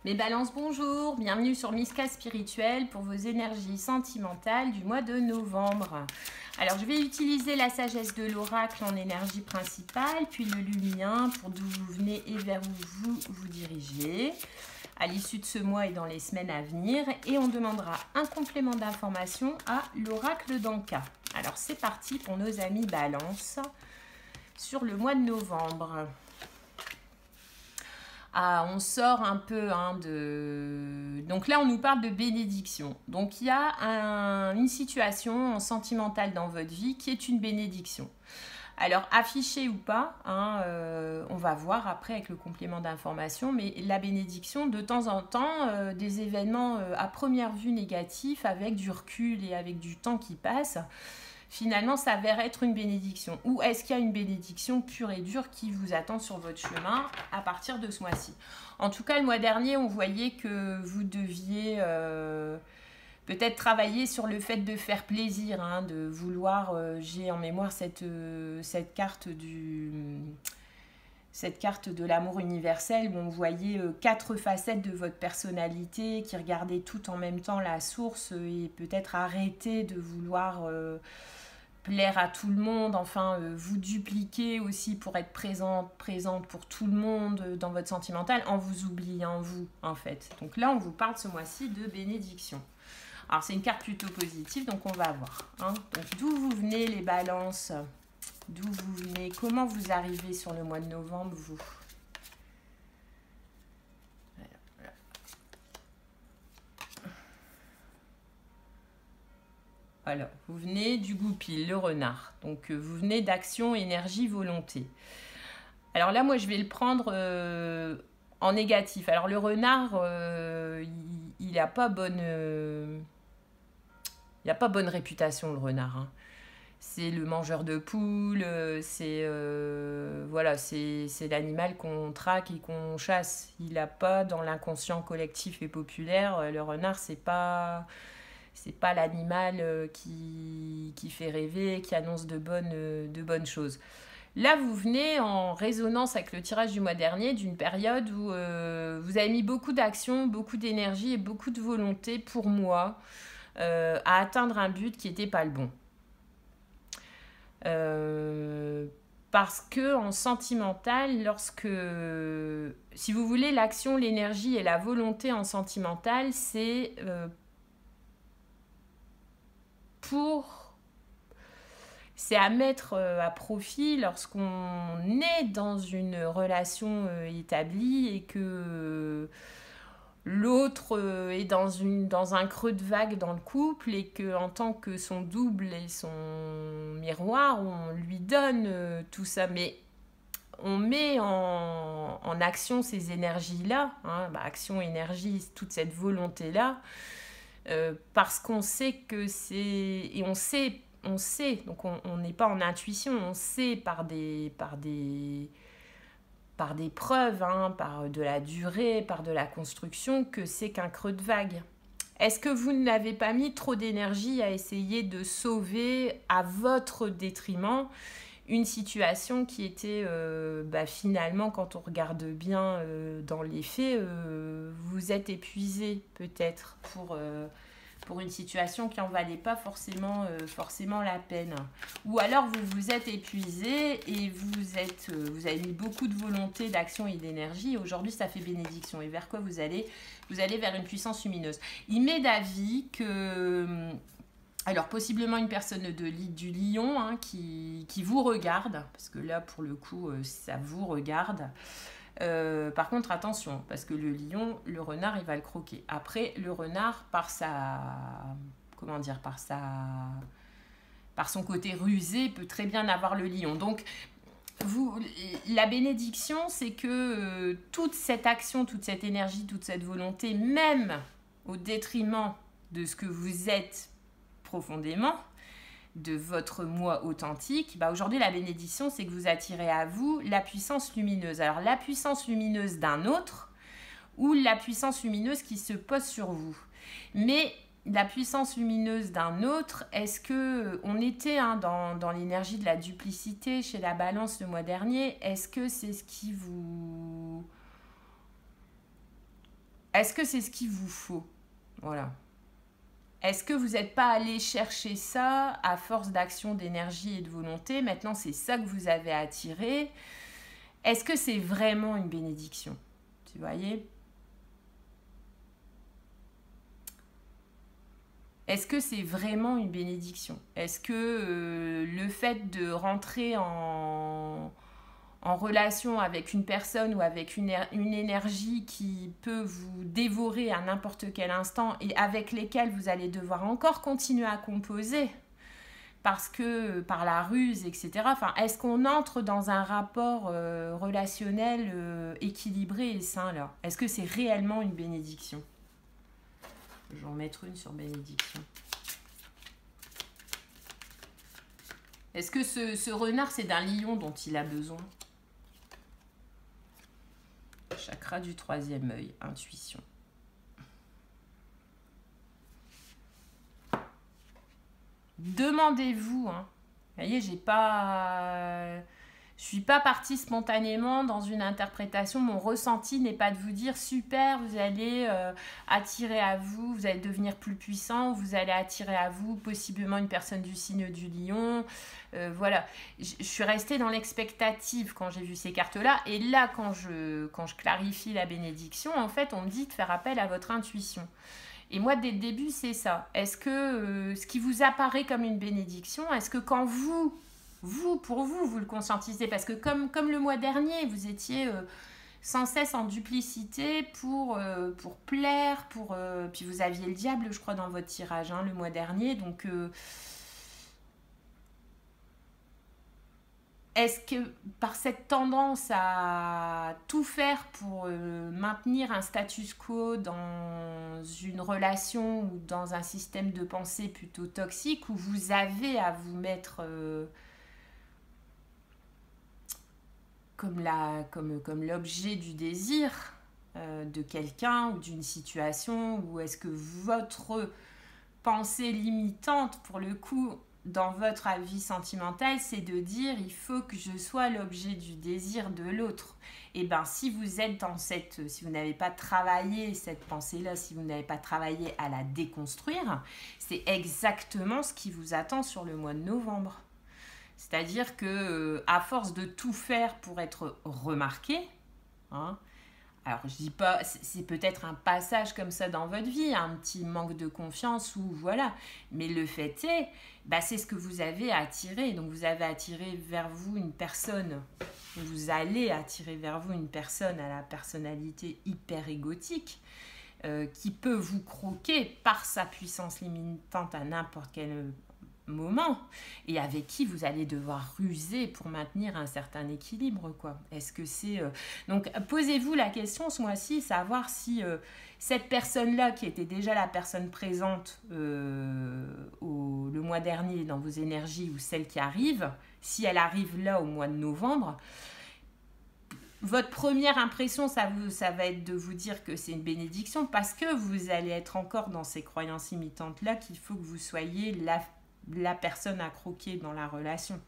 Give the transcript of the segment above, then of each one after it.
Mes balances, bonjour, bienvenue sur Miska Spirituel pour vos énergies sentimentales du mois de novembre. Alors, je vais utiliser la sagesse de l'oracle en énergie principale, puis le lumien pour d'où vous venez et vers où vous vous dirigez à l'issue de ce mois et dans les semaines à venir. Et on demandera un complément d'information à l'oracle d'Anka. Alors, c'est parti pour nos amis balances sur le mois de novembre. Ah, on sort un peu de... Donc là, on nous parle de bénédiction. Donc, il y a une situation sentimentale dans votre vie qui est une bénédiction. Alors, affiché ou pas, on va voir après avec le complément d'information, mais la bénédiction, de temps en temps, des événements à première vue négatifs, avec du recul et avec du temps qui passe, finalement s'avère être une bénédiction. Ou est-ce qu'il y a une bénédiction pure et dure qui vous attend sur votre chemin à partir de ce mois-ci? En tout cas, le mois dernier, on voyait que vous deviez peut-être travailler sur le fait de faire plaisir, de vouloir... j'ai en mémoire cette carte de l'amour universel où on voyait 4 facettes de votre personnalité qui regardaient tout en même temps la source et peut-être arrêter de vouloir plaire à tout le monde, enfin vous dupliquer aussi pour être présente pour tout le monde dans votre sentimental en vous oubliant vous en fait. Donc là on vous parle ce mois-ci de bénédiction. Alors c'est une carte plutôt positive donc on va voir. Donc d'où vous venez les balances? D'où vous venez? Comment vous arrivez sur le mois de novembre, vous? Alors, vous venez du goupil, le renard. Donc, vous venez d'action, énergie, volonté. Alors là, moi, je vais le prendre en négatif. Alors, le renard, il n'a pas bonne... il n'a pas bonne réputation, le renard, C'est le mangeur de poules, c'est voilà, c'est l'animal qu'on traque et qu'on chasse. Il n'a pas dans l'inconscient collectif et populaire, le renard, c'est pas l'animal qui fait rêver, qui annonce de bonnes choses. Là, vous venez en résonance avec le tirage du mois dernier d'une période où vous avez mis beaucoup d'action, beaucoup d'énergie et beaucoup de volonté pour moi à atteindre un but qui n'était pas le bon. Parce que en sentimental, lorsque, si vous voulez, l'action, l'énergie et la volonté en sentimental, c'est à mettre à profit lorsqu'on est dans une relation établie et que l'autre est dans un creux de vague dans le couple et qu'en tant que son double et son miroir, on lui donne tout ça. Mais on met en action ces énergies-là, action, énergie, toute cette volonté-là, parce qu'on sait que c'est... Et on sait, donc on n'est pas en intuition, on sait par des preuves, par de la durée, par de la construction, que c'est qu'un creux de vague. Est-ce que vous n'avez pas mis trop d'énergie à essayer de sauver à votre détriment une situation qui était finalement, quand on regarde bien dans les faits, vous êtes épuisé peut-être pour une situation qui n'en valait pas forcément la peine. Ou alors vous vous êtes épuisé et vous avez mis beaucoup de volonté, d'action et d'énergie. Et aujourd'hui, ça fait bénédiction. Et vers quoi vous allez? Vous allez vers une puissance lumineuse. Il m'est d'avis que... Alors, possiblement une personne du lion qui vous regarde, parce que là, pour le coup, ça vous regarde. Par contre, attention, parce que le lion, le renard, il va le croquer. Après, le renard, par son côté rusé, peut très bien avoir le lion. Donc, la bénédiction, c'est que toute cette action, toute cette énergie, toute cette volonté, même au détriment de ce que vous êtes profondément, de votre moi authentique, aujourd'hui la bénédiction c'est que vous attirez à vous la puissance lumineuse. Alors la puissance lumineuse d'un autre ou la puissance lumineuse qui se pose sur vous. Mais la puissance lumineuse d'un autre, est-ce que on était dans l'énergie de la duplicité chez la balance le mois dernier, est-ce que c'est ce qui vous... Est-ce que c'est ce qu'il vous faut? Voilà. Est-ce que vous n'êtes pas allé chercher ça à force d'action, d'énergie et de volonté? Maintenant, c'est ça que vous avez attiré. Est-ce que c'est vraiment une bénédiction? Tu voyez? Est-ce que c'est vraiment une bénédiction? Est-ce que le fait de rentrer en relation avec une personne ou avec une énergie qui peut vous dévorer à n'importe quel instant et avec lesquelles vous allez devoir encore continuer à composer parce que par la ruse, etc. Enfin, est-ce qu'on entre dans un rapport relationnel équilibré et sain là? Est-ce que c'est réellement une bénédiction? Je vais en mettre une sur bénédiction. Est-ce que ce renard, c'est d'un lion dont il a besoin? Chakra du troisième œil, intuition. Demandez-vous, hein. Vous voyez, je suis pas partie spontanément dans une interprétation. Mon ressenti n'est pas de vous dire super, vous allez attirer à vous, vous allez devenir plus puissant, vous allez attirer à vous possiblement une personne du signe du lion. Voilà, je suis restée dans l'expectative quand j'ai vu ces cartes-là. Et là, quand je clarifie la bénédiction, en fait, on me dit de faire appel à votre intuition. Et moi, dès le début, c'est ça. Est-ce que ce qui vous apparaît comme une bénédiction, est-ce que quand pour vous le conscientisez? Parce que comme le mois dernier, vous étiez sans cesse en duplicité pour plaire, puis vous aviez le diable, je crois, dans votre tirage, hein, le mois dernier. Donc, est-ce que par cette tendance à tout faire pour maintenir un status quo dans une relation ou dans un système de pensée plutôt toxique, où vous avez à vous mettre comme l'objet du désir de quelqu'un ou d'une situation, ou est-ce que votre pensée limitante, pour le coup, dans votre avis sentimental, c'est de dire il faut que je sois l'objet du désir de l'autre. Et bien, si vous êtes si vous n'avez pas travaillé cette pensée-là, si vous n'avez pas travaillé à la déconstruire, c'est exactement ce qui vous attend sur le mois de novembre. C'est-à-dire que à force de tout faire pour être remarqué, hein, alors je dis pas, c'est peut-être un passage comme ça dans votre vie, un petit manque de confiance ou voilà, mais le fait est, c'est ce que vous avez attiré. Donc vous avez attiré vers vous une personne, vous allez attirer vers vous une personne à la personnalité hyper égotique, qui peut vous croquer par sa puissance limitante à n'importe quel moment, et avec qui vous allez devoir ruser pour maintenir un certain équilibre, quoi. Est-ce que c'est... Donc, posez-vous la question ce mois-ci, savoir si cette personne-là, qui était déjà la personne présente le mois dernier dans vos énergies, ou celle qui arrive, si elle arrive là au mois de novembre, votre première impression, ça va être de vous dire que c'est une bénédiction, parce que vous allez être encore dans ces croyances imitantes-là, qu'il faut que vous soyez la personne à croquer dans la relation.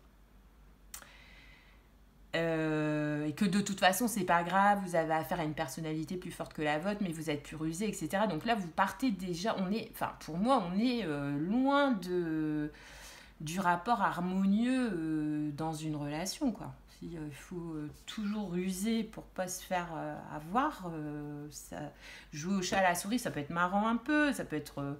Et que de toute façon, c'est pas grave, vous avez affaire à une personnalité plus forte que la vôtre, mais vous êtes plus rusé, etc. Donc là, vous partez déjà, pour moi, on est loin du rapport harmonieux dans une relation, quoi. Il faut toujours ruser pour pas se faire avoir. Jouer au chat à la souris, ça peut être marrant un peu, ça peut être...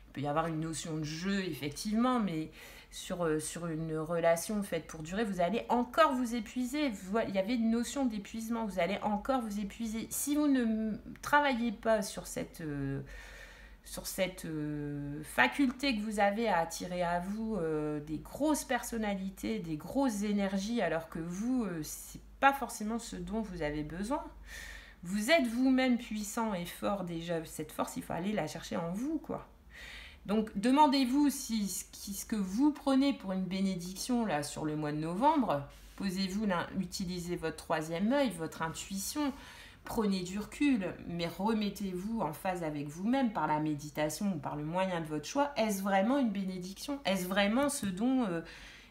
Il peut y avoir une notion de jeu, effectivement, mais sur une relation faite pour durer, vous allez encore vous épuiser. Il y avait une notion d'épuisement, vous allez encore vous épuiser. Si vous ne travaillez pas sur cette faculté que vous avez à attirer à vous des grosses personnalités, des grosses énergies, alors que vous, c'est pas forcément ce dont vous avez besoin. Vous êtes vous-même puissant et fort déjà. Cette force, il faut aller la chercher en vous, quoi. Donc, demandez-vous si ce que vous prenez pour une bénédiction là, sur le mois de novembre, posez-vous là, utilisez votre troisième œil, votre intuition, prenez du recul, mais remettez-vous en phase avec vous-même par la méditation ou par le moyen de votre choix. Est-ce vraiment une bénédiction? Est-ce vraiment ce dont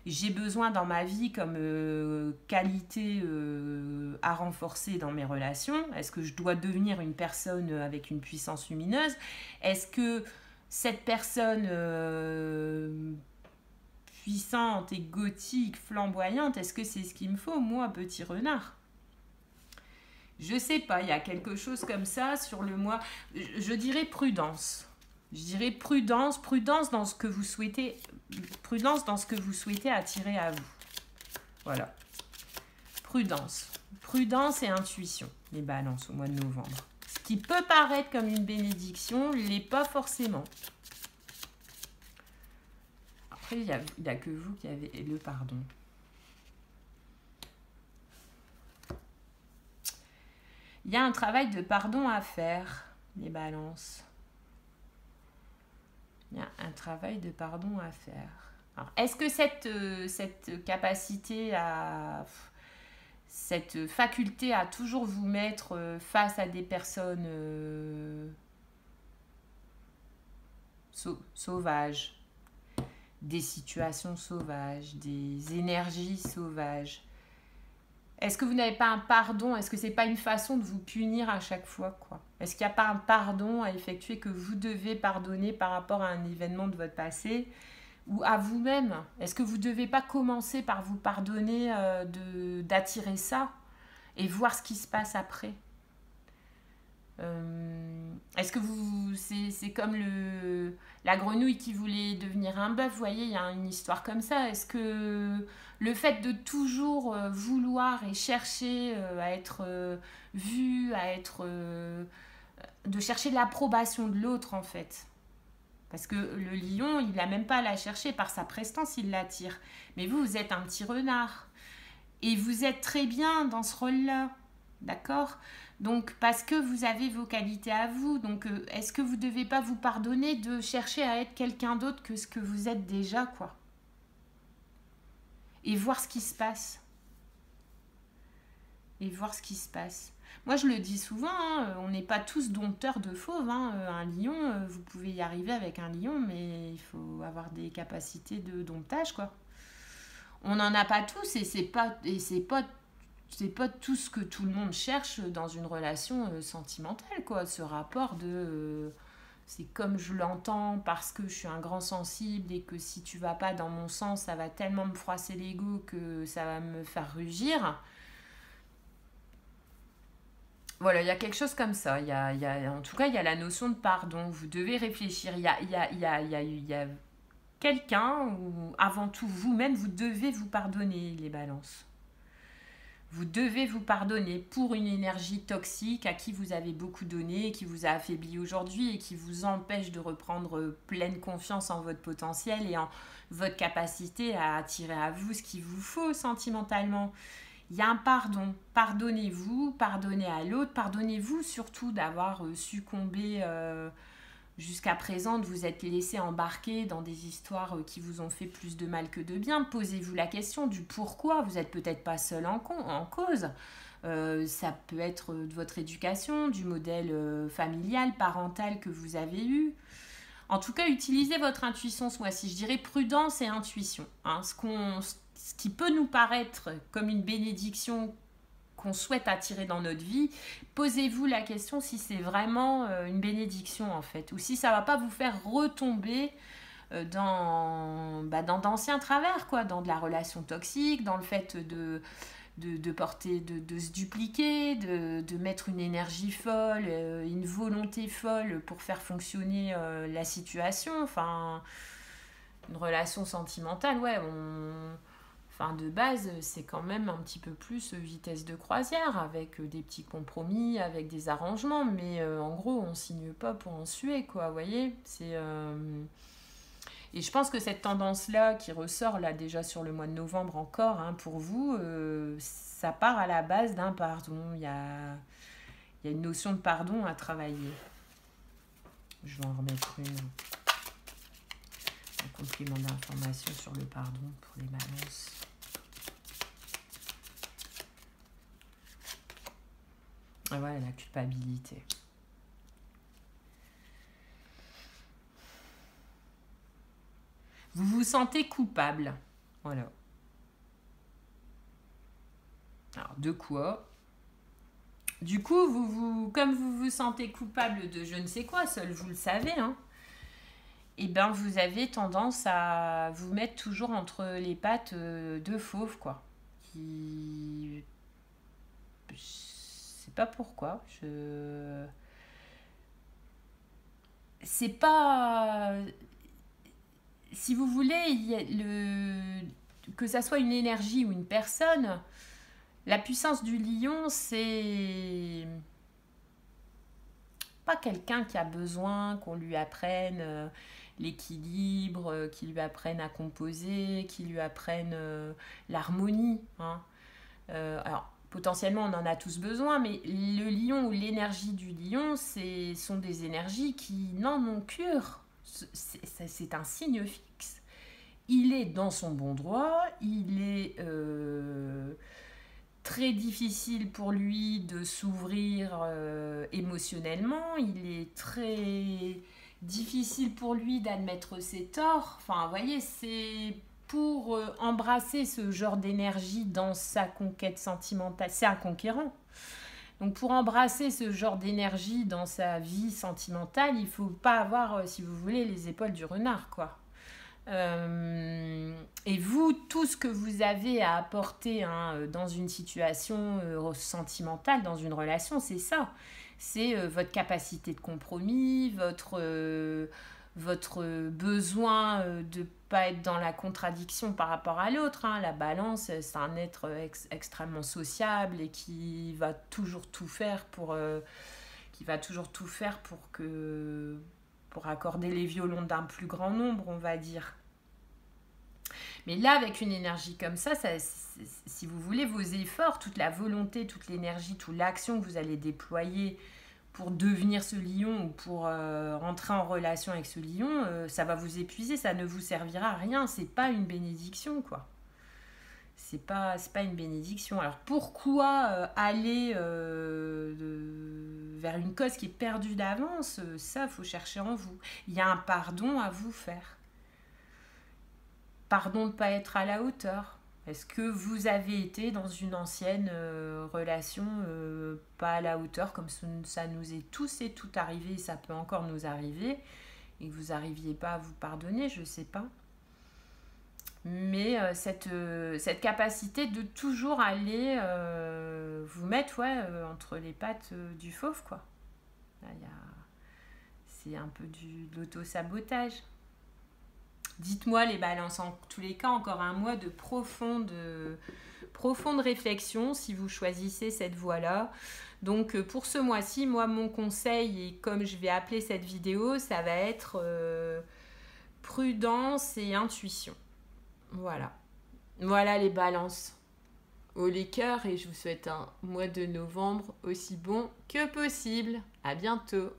j'ai besoin dans ma vie comme qualité à renforcer dans mes relations? Est-ce que je dois devenir une personne avec une puissance lumineuse? Est-ce que cette personne puissante et gothique, flamboyante, est-ce que c'est ce qu'il me faut, moi, petit renard? Je sais pas, il y a quelque chose comme ça sur le moi. Je dirais prudence. Je dirais prudence, prudence dans ce que vous souhaitez, prudence dans ce que vous souhaitez attirer à vous. Voilà. Prudence. Prudence et intuition, les balances au mois de novembre. Ce qui peut paraître comme une bénédiction, l'est pas forcément. Après, il n'y a que vous qui avez le pardon. Il y a un travail de pardon à faire, les balances. Il y a un travail de pardon à faire. Alors, est-ce que cette capacité à... cette faculté à toujours vous mettre face à des personnes sauvages, des situations sauvages, des énergies sauvages, est-ce que vous n'avez pas un pardon? Est-ce que c'est pas une façon de vous punir à chaque fois, quoi? Est-ce qu'il n'y a pas un pardon à effectuer que vous devez pardonner par rapport à un événement de votre passé ou à vous-même? Est-ce que vous ne devez pas commencer par vous pardonner d'attirer ça et voir ce qui se passe après? Est-ce que vous... C'est comme la grenouille qui voulait devenir un bœuf, vous voyez, il y a une histoire comme ça. Est-ce que le fait de toujours vouloir et chercher à être vu, de chercher l'approbation de l'autre, en fait, parce que le lion, il n'a même pas à la chercher, par sa prestance, il l'attire. Mais vous, vous êtes un petit renard. Et vous êtes très bien dans ce rôle-là. D'accord? Donc, parce que vous avez vos qualités à vous. Donc, est-ce que vous ne devez pas vous pardonner de chercher à être quelqu'un d'autre que ce que vous êtes déjà, quoi? Et voir ce qui se passe. Et voir ce qui se passe. Moi, je le dis souvent, hein, on n'est pas tous dompteurs de fauves. Hein. Un lion, vous pouvez y arriver avec un lion, mais il faut avoir des capacités de domptage, quoi. On n'en a pas tous et c'est pas tout ce que tout le monde cherche dans une relation sentimentale, quoi. Ce rapport de c'est comme je l'entends parce que je suis un grand sensible et que si tu vas pas dans mon sens, ça va tellement me froisser l'ego que ça va me faire rugir. Voilà, il y a quelque chose comme ça. En tout cas, il y a la notion de pardon. Vous devez réfléchir. Il y a quelqu'un ou avant tout vous-même, vous devez vous pardonner, les balances. Vous devez vous pardonner pour une énergie toxique à qui vous avez beaucoup donné, qui vous a affaibli aujourd'hui et qui vous empêche de reprendre pleine confiance en votre potentiel et en votre capacité à attirer à vous ce qu'il vous faut sentimentalement. Il y a un pardon. Pardonnez-vous, pardonnez à l'autre, pardonnez-vous surtout d'avoir succombé jusqu'à présent, de vous être laissé embarquer dans des histoires qui vous ont fait plus de mal que de bien. Posez-vous la question du pourquoi. Vous n'êtes peut-être pas seul en cause. Ça peut être de votre éducation, du modèle familial, parental que vous avez eu. En tout cas, utilisez votre intuition ce mois-ci. Je dirais prudence et intuition. Hein. Ce qui peut nous paraître comme une bénédiction qu'on souhaite attirer dans notre vie, posez-vous la question si c'est vraiment une bénédiction en fait, ou si ça ne va pas vous faire retomber dans d'anciens travers, quoi, dans de la relation toxique, dans le fait de se dupliquer, de mettre une énergie folle, une volonté folle pour faire fonctionner la situation. Enfin, une relation sentimentale, ouais, de base, c'est quand même un petit peu plus vitesse de croisière, avec des petits compromis, avec des arrangements, mais en gros, on signe pas pour en suer, quoi, vous voyez. Et je pense que cette tendance-là, qui ressort là déjà sur le mois de novembre encore, hein, pour vous, ça part à la base d'un pardon. Il y a une notion de pardon à travailler. Je vais en remettre un complément d'information sur le pardon pour les balances. Ah ouais, la culpabilité. Vous vous sentez coupable. Voilà. Alors, de quoi? Du coup, comme vous vous sentez coupable de je ne sais quoi, seul vous le savez, hein, et ben vous avez tendance à vous mettre toujours entre les pattes de fauve, quoi. Qui... Je sais pas pourquoi. C'est pas... Si vous voulez, que ça soit une énergie ou une personne, la puissance du lion, c'est pas quelqu'un qui a besoin qu'on lui apprenne l'équilibre, qu'il lui apprenne à composer, qu'il lui apprenne l'harmonie, hein. Alors, potentiellement, on en a tous besoin, mais le lion ou l'énergie du lion, sont des énergies qui n'en ont cure. C'est un signe fixe. Il est dans son bon droit, il est très difficile pour lui de s'ouvrir émotionnellement, il est très difficile pour lui d'admettre ses torts. Enfin, vous voyez, c'est pour embrasser ce genre d'énergie dans sa conquête sentimentale. C'est un conquérant. Donc pour embrasser ce genre d'énergie dans sa vie sentimentale, il ne faut pas avoir, si vous voulez, les épaules du renard, quoi. Et vous, tout ce que vous avez à apporter, hein, dans une situation sentimentale, dans une relation, c'est ça. C'est votre capacité de compromis, votre besoin de ne pas être dans la contradiction par rapport à l'autre, hein. La balance, c'est un être extrêmement sociable et qui va toujours tout faire pour pour accorder les violons d'un plus grand nombre, on va dire. Mais là, avec une énergie comme ça, si vous voulez, vos efforts, toute la volonté, toute l'énergie, toute l'action que vous allez déployer pour devenir ce lion ou pour rentrer en relation avec ce lion, ça va vous épuiser, ça ne vous servira à rien. C'est pas une bénédiction, quoi. C'est pas une bénédiction. Alors pourquoi aller vers une cause qui est perdue d'avance? Ça, faut chercher en vous. Il y a un pardon à vous faire. Pardon de ne pas être à la hauteur. Est-ce que vous avez été dans une ancienne relation pas à la hauteur, comme ça nous est tous et toutes arrivé, et ça peut encore nous arriver, et que vous n'arriviez pas à vous pardonner, je ne sais pas. Mais cette capacité de toujours aller vous mettre entre les pattes du fauve, quoi. Là, c'est un peu de l'auto-sabotage. Dites-moi les balances, en tous les cas, encore un mois de profonde réflexion si vous choisissez cette voie-là. Donc pour ce mois-ci, moi mon conseil, et comme je vais appeler cette vidéo, ça va être prudence et intuition. Voilà. Voilà les balances. Haut les cœurs, et je vous souhaite un mois de novembre aussi bon que possible. À bientôt.